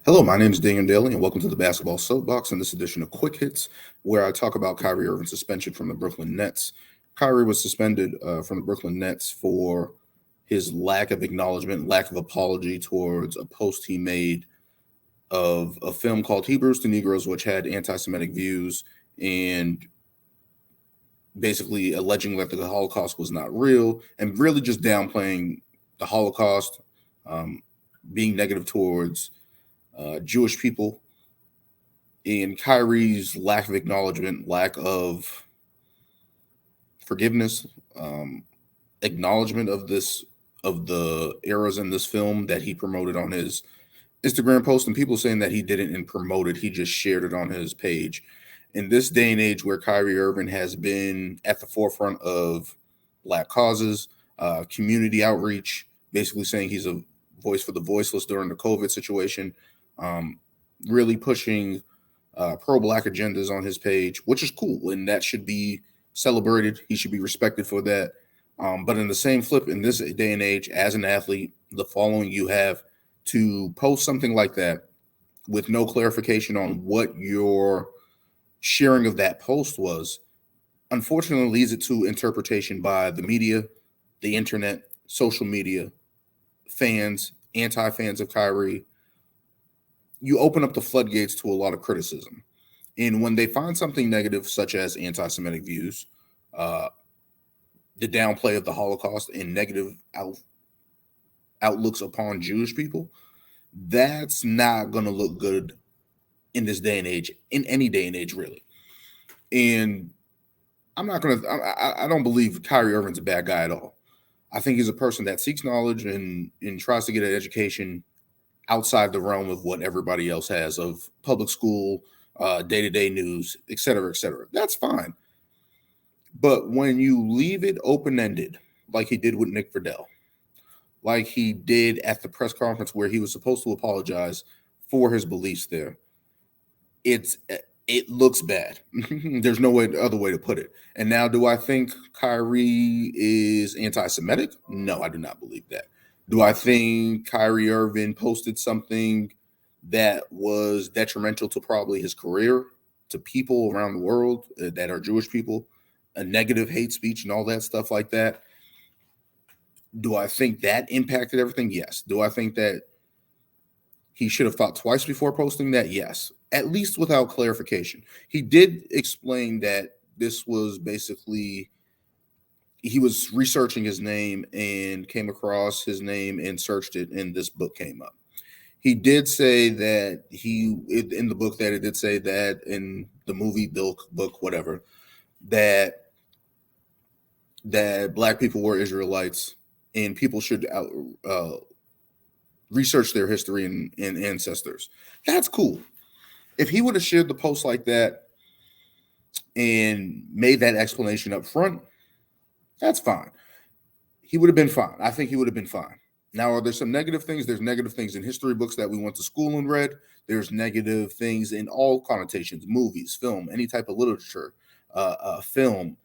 Hello, my name is Daniel Daly, and welcome to the Basketball Soapbox in this edition of Quick Hits, where I talk about Kyrie Irving's suspension from the Brooklyn Nets. Kyrie was suspended from the Brooklyn Nets for his lack of acknowledgement, lack of apology towards a post he made of a film called Hebrews to Negroes, which had anti-Semitic views and basically alleging that the Holocaust was not real and really just downplaying the Holocaust, being negative towards Jewish people. And Kyrie's lack of acknowledgement, lack of forgiveness, acknowledgement of the errors in this film that he promoted on his Instagram post, and people saying that he didn't promote it, he just shared it on his page. In this day and age where Kyrie Irving has been at the forefront of Black causes, community outreach, basically saying he's a voice for the voiceless during the COVID situation, really pushing pro-Black agendas on his page, which is cool, and that should be celebrated. He should be respected for that. But in the same flip, in this day and age, as an athlete, the following you have to post something like that with no clarification on what your sharing of that post was, unfortunately leads it to interpretation by the media, the internet, social media, fans, anti-fans of Kyrie. You open up the floodgates to a lot of criticism. And when they find something negative, such as anti-Semitic views, the downplay of the Holocaust, and negative outlooks upon Jewish people, that's not going to look good in this day and age, in any day and age, really. And I don't believe Kyrie Irving's a bad guy at all. I think he's a person that seeks knowledge and tries to get an education outside the realm of what everybody else has of public school, day-to-day news, et cetera, et cetera. That's fine. But when you leave it open-ended, like he did with Nick Friedel, like he did at the press conference where he was supposed to apologize for his beliefs there, it looks bad. There's no other way to put it. And now, do I think Kyrie is anti-Semitic? No, I do not believe that. Do I think Kyrie Irving posted something that was detrimental to probably his career, to people around the world that are Jewish people, a negative hate speech and all that stuff like that? Do I think that impacted everything? Yes. Do I think that he should have thought twice before posting that? Yes. At least without clarification. He did explain that this was basically, he was researching his name and came across his name and searched it, and this book came up. He did say that in the book, that it did say that in the movie, book, whatever, that Black people were Israelites and people should research their history and ancestors. That's cool. If he would have shared the post like that and made that explanation up front, that's fine. He would have been fine. I think he would have been fine. Now, are there some negative things? There's negative things in history books that we went to school and read. There's negative things in all connotations, movies, film, any type of literature, film,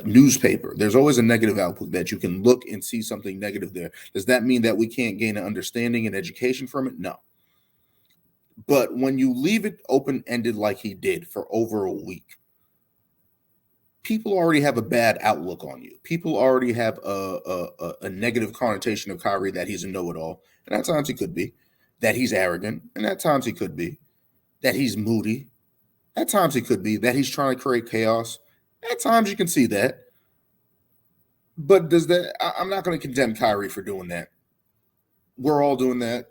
newspaper. There's always a negative output that you can look and see something negative there. Does that mean that we can't gain an understanding and education from it? No. But when you leave it open-ended like he did for over a week, people already have a bad outlook on you. People already have a negative connotation of Kyrie, that he's a know-it-all. And at times he could be. That he's arrogant. And at times he could be. That he's moody. At times he could be. That he's trying to create chaos. At times you can see that. But I'm not going to condemn Kyrie for doing that. We're all doing that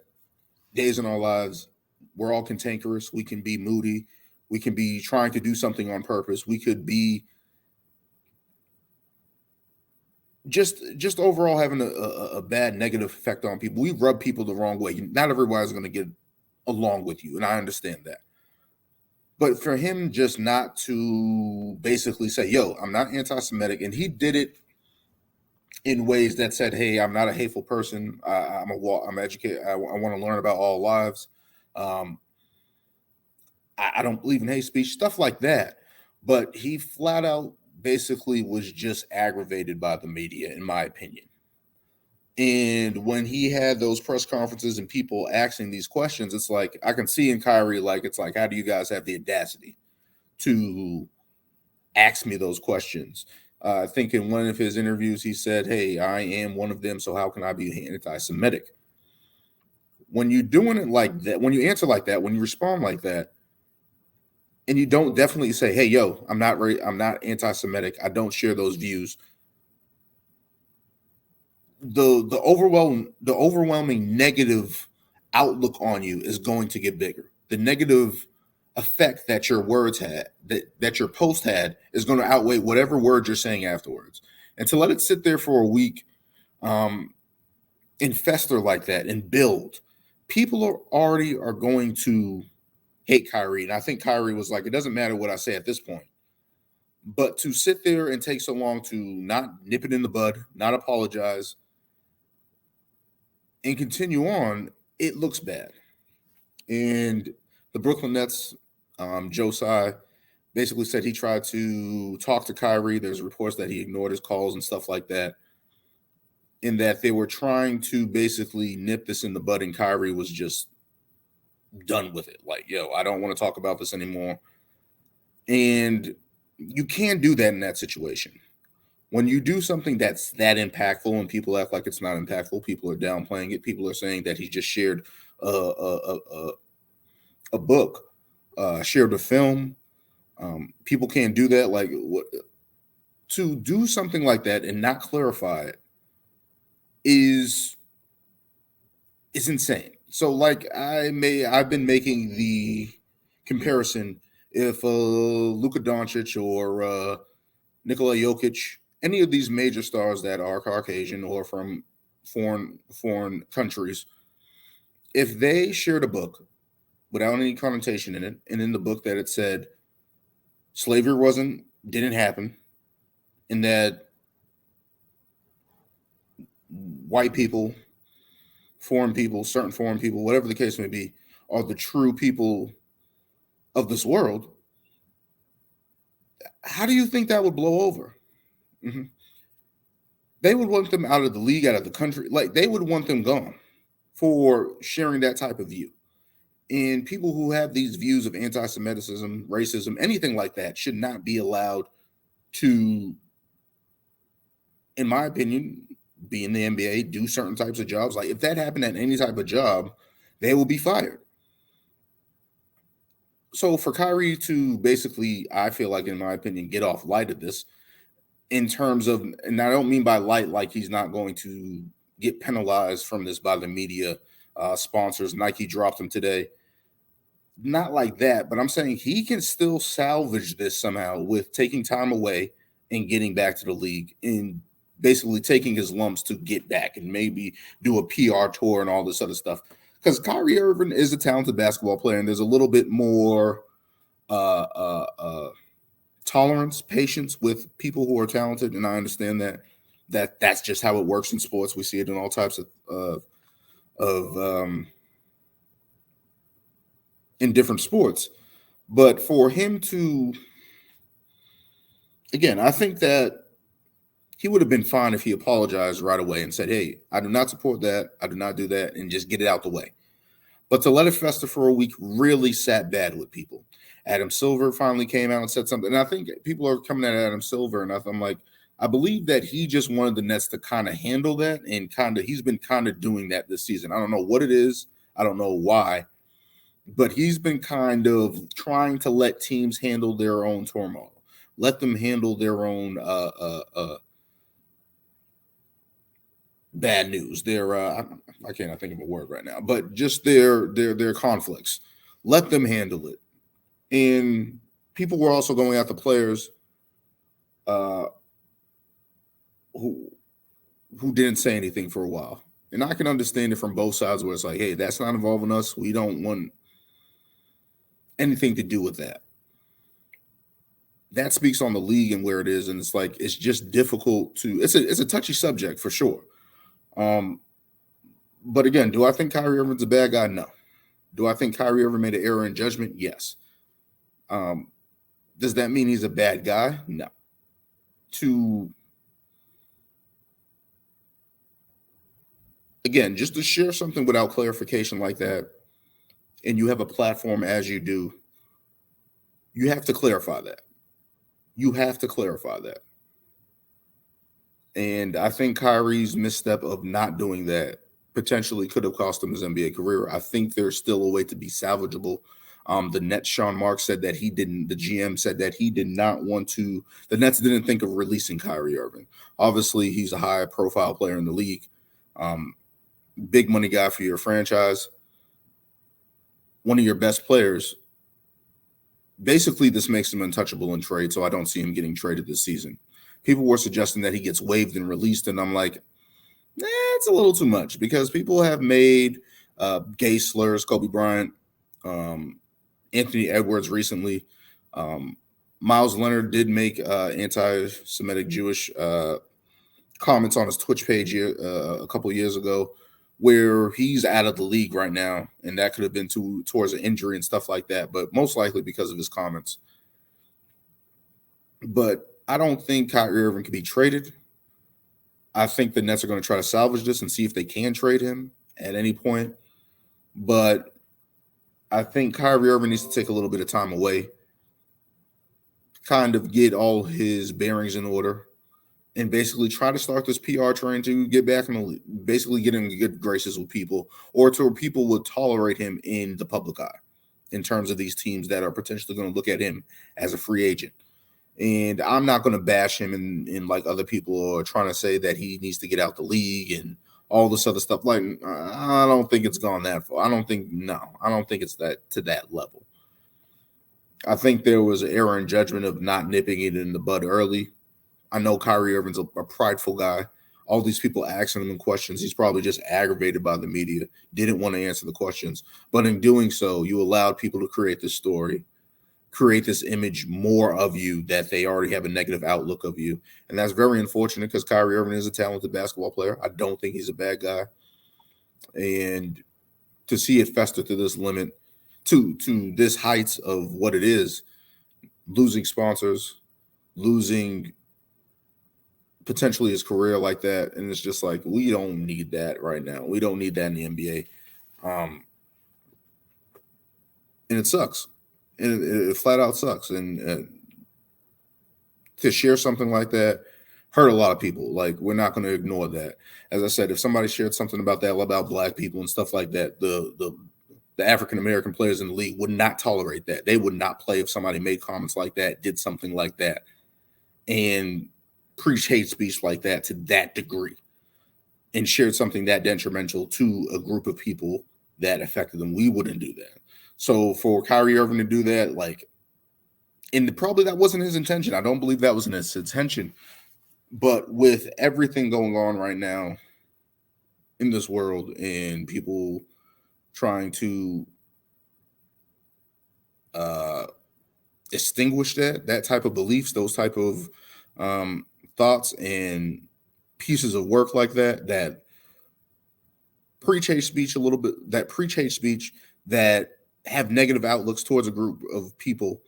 days in our lives. We're all cantankerous. We can be moody. We can be trying to do something on purpose. We could be just overall having a bad negative effect on people. We rub people the wrong way. Not everybody's going to get along with you, and I understand that. But for him just not to basically say, yo, I'm not anti-Semitic, and he did it in ways that said, hey, I'm not a hateful person. I'm educated. I want to learn about all lives. I don't believe in hate speech, stuff like that. But he flat out basically was just aggravated by the media, in my opinion. And when he had those press conferences and people asking these questions, it's like I can see in Kyrie, like, it's like, how do you guys have the audacity to ask me those questions? I think in one of his interviews, he said, "Hey, I am one of them, so how can I be anti-Semitic?" When you're doing it like that, when you answer like that, when you respond like that, and you don't definitely say, "Hey, yo, I'm not anti-Semitic. I don't share those views." The overwhelming negative outlook on you is going to get bigger. The negative effect that your words had, that your post had, is going to outweigh whatever words you're saying afterwards. And to let it sit there for a week, um, and fester like that and build, people are going to hate Kyrie. And I think Kyrie was like, it doesn't matter what I say at this point. But to sit there and take so long to not nip it in the bud, not apologize, and continue on, it looks bad. And the Brooklyn Nets, Joe Tsai, basically said he tried to talk to Kyrie. There's reports that he ignored his calls and stuff like that. In that they were trying to basically nip this in the bud, and Kyrie was just done with it. Like, yo, I don't want to talk about this anymore. And you can't do that in that situation. When you do something that's that impactful and people act like it's not impactful, people are downplaying it. People are saying that he just shared a book, shared a film. People can't do that. Like, to do something like that and not clarify it is insane. So, like, I've been making the comparison, if Luka Doncic or Nikola Jokic, any of these major stars that are Caucasian or from foreign countries, if they shared a book without any connotation in it, and in the book that it said slavery didn't happen, and that white people, certain foreign people, whatever the case may be, are the true people of this world, how do you think that would blow over? Mm-hmm. They would want them out of the league, out of the country. Like, they would want them gone for sharing that type of view. And people who have these views of anti-Semitism, racism, anything like that should not be allowed to, in my opinion, be in the NBA, do certain types of jobs. Like, if that happened at any type of job, they will be fired. So for Kyrie to basically, I feel like, in my opinion, get off light of this, in terms of, and I don't mean by light like he's not going to get penalized from this by the media, sponsors. Nike dropped him today. Not like that, but I'm saying he can still salvage this somehow with taking time away and getting back to the league, and basically taking his lumps to get back and maybe do a PR tour and all this other stuff. Because Kyrie Irving is a talented basketball player, and there's a little bit more uh, uh, uh, tolerance, patience with people who are talented, and I understand that's just how it works in sports. We see it in all types of in different sports. But for him to, again, I think that he would have been fine if he apologized right away and said, "Hey, I do not support that. I do not do that," and just get it out the way. But to let it fester for a week really sat bad with people. Adam Silver finally came out and said something. And I think people are coming at Adam Silver, and I'm like, I believe that he just wanted the Nets to kind of handle that, and he's been kind of doing that this season. I don't know what it is. I don't know why, but he's been kind of trying to let teams handle their own turmoil, let them handle their own bad news. Their I cannot think of a word right now, but just their conflicts. Let them handle it. And people were also going after players uh, who didn't say anything for a while. And I can understand it from both sides, where it's like, hey, that's not involving us. We don't want anything to do with that. That speaks on the league and where it is, and it's like, it's just difficult to. It's a touchy subject for sure. Um, but again, do I think Kyrie Irving's a bad guy? No. Do I think Kyrie Irving made an error in judgment? Yes. Um, does that mean he's a bad guy? No. To again, just to share something without clarification like that, and you have a platform as you do, you have to clarify that. You have to clarify that. And I think Kyrie's misstep of not doing that potentially could have cost him his NBA career. I think there's still a way to be salvageable. The Nets, Sean Marks said that he didn't, the GM said that he did not want to, the Nets didn't think of releasing Kyrie Irving. Obviously, he's a high profile player in the league, big money guy for your franchise, one of your best players. Basically, this makes him untouchable in trade, so I don't see him getting traded this season. People were suggesting that he gets waived and released, and I'm like, it's a little too much because people have made gay slurs, Kobe Bryant, Anthony Edwards recently. Miles Leonard did make anti-Semitic Jewish comments on his Twitch page a couple of years ago, where he's out of the league right now, and that could have been towards an injury and stuff like that, but most likely because of his comments. But I don't think Kyrie Irving could be traded. I think the Nets are going to try to salvage this and see if they can trade him at any point. But I think Kyrie Irving needs to take a little bit of time away, kind of get all his bearings in order, and basically try to start this PR train to get back in basically get in good graces with people, or to where people would tolerate him in the public eye in terms of these teams that are potentially going to look at him as a free agent. And I'm not going to bash him in like other people are trying to say that he needs to get out the league and all this other stuff. Like, I don't think it's gone that far. I don't think it's that to that level. I think there was an error in judgment of not nipping it in the bud early. I know Kyrie Irving's a prideful guy. All these people asking him questions, he's probably just aggravated by the media, didn't want to answer the questions. But in doing so, you allowed people to create this story, create this image more of you that they already have a negative outlook of you. And that's very unfortunate because Kyrie Irving is a talented basketball player. I don't think he's a bad guy. And to see it fester to this limit, to this heights of what it is, losing sponsors, losing potentially his career like that. And it's just like, we don't need that right now. We don't need that in the NBA. And it sucks. And it flat out sucks. And to share something like that hurt a lot of people. Like, we're not going to ignore that. As I said, if somebody shared something about that, about black people and stuff like that, the African-American players in the league would not tolerate that. They would not play if somebody made comments like that, did something like that, and preach hate speech like that to that degree, and shared something that detrimental to a group of people that affected them. We wouldn't do that. So for Kyrie Irving to do that, like, and probably that wasn't his intention. I don't believe that was his intention. But with everything going on right now in this world and people trying to extinguish that type of beliefs, those type of thoughts and pieces of work like that preach hate speech a little bit, that preach hate speech, that have negative outlooks towards a group of people.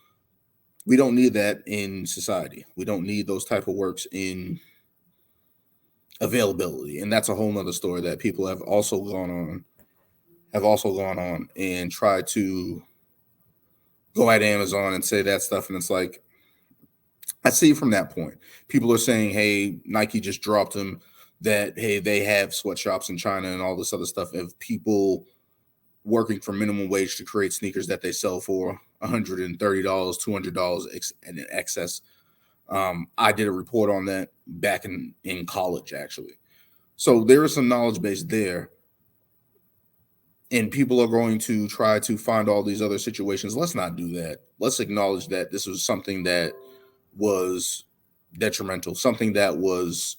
We don't need that in society. We don't need those type of works in availability. And that's a whole nother story that people have also gone on and tried to go at Amazon and say that stuff. And it's like, I see from that point, people are saying, hey, Nike just dropped them, that, hey, they have sweatshops in China and all this other stuff of people working for minimum wage to create sneakers that they sell for $130, $200 in excess. I did a report on that back in college, actually. So there is some knowledge base there. And people are going to try to find all these other situations. Let's not do that. Let's acknowledge that this was something that was detrimental, something that was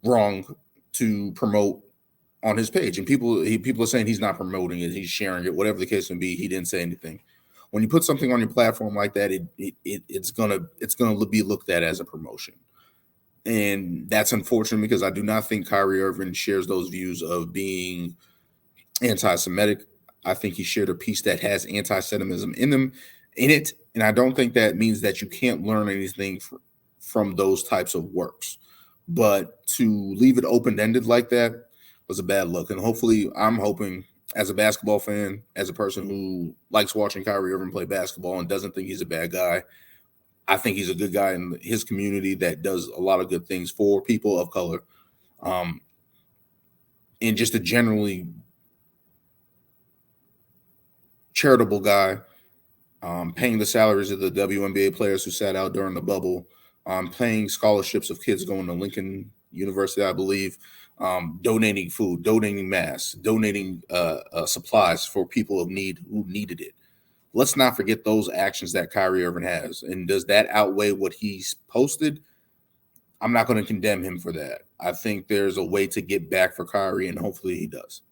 wrong to promote on his page. And people are saying he's not promoting it, he's sharing it, whatever the case may be. He didn't say anything. When you put something on your platform like that, it's gonna be looked at as a promotion. And that's unfortunate because I do not think Kyrie Irving shares those views of being anti-Semitic. I think he shared a piece that has anti-Semitism in it. And I don't think that means that you can't learn anything from those types of works. But to leave it open-ended like that, was a bad look. And hopefully, I'm hoping, as a basketball fan, as a person who likes watching Kyrie Irving play basketball and doesn't think he's a bad guy, I think he's a good guy in his community that does a lot of good things for people of color, and just a generally charitable guy, paying the salaries of the WNBA players who sat out during the bubble, paying scholarships of kids going to Lincoln University, I believe, donating food, donating masks, donating supplies for people of need who needed it. Let's not forget those actions that Kyrie Irving has. And does that outweigh what he's posted? I'm not going to condemn him for that. I think there's a way to get back for Kyrie, and hopefully he does.